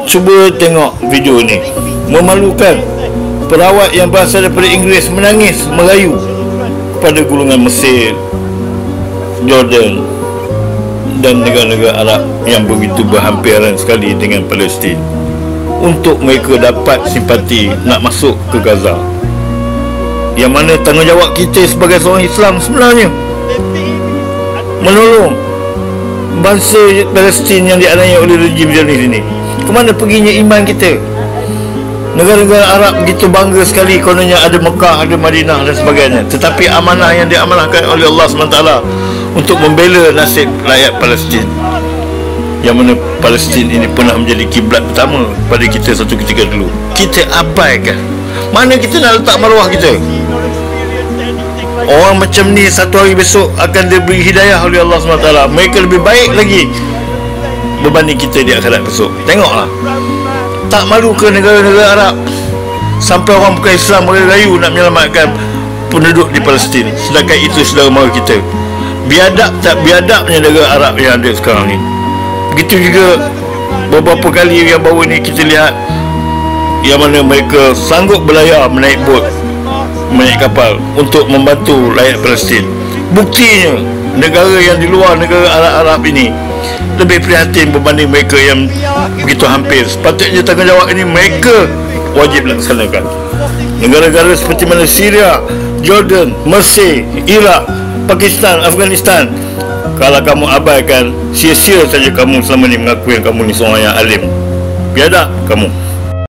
Cuba tengok video ni. Memalukan. Perawat yang berasal daripada Inggeris menangis merayu kepada golongan Mesir, Jordan dan negara-negara Arab yang begitu berhampiran sekali dengan Palestin untuk mereka dapat simpati nak masuk ke Gaza. Yang mana tanggungjawab kita sebagai seorang Islam sebenarnya menolong bangsa Palestin yang dianiaya oleh rejim Zionis ini. Kemana perginya iman kita? Negara-negara Arab begitu bangga sekali kononnya ada Mekah, ada Madinah dan sebagainya. Tetapi amanah yang diamanahkan oleh Allah SWT untuk membela nasib rakyat Palestin, yang mana Palestin ini pernah menjadi kiblat pertama pada kita satu ketika dulu, kita abaikan. Mana kita nak letak maruah kita? Orang macam ni satu hari besok akan diberi hidayah oleh Allah SWT. Mereka lebih baik lagi berbanding kita di akhirat besok. Tengoklah, tak malu ke negara-negara Arab sampai orang bukan Islam merayu nak menyelamatkan penduduk di Palestin, sedangkan itu saudara mara kita. Biadab tak biadabnya negara Arab yang ada sekarang ni. Begitu juga beberapa kali yang baru ni kita lihat yang mana mereka sanggup berlayar menaik bot, menaik kapal untuk membantu rakyat Palestin. Buktinya negara yang di luar negara Arab ini lebih prihatin berbanding mereka yang begitu hampir. Sepatutnya tanggungjawab ini mereka wajib laksanakan. Negara-negara seperti mana Syria, Jordan, Mesir, Iraq, Pakistan, Afghanistan, kalau kamu abaikan, sia-sia saja kamu selama ni mengaku yang kamu ni seorang yang alim. Biadab kamu.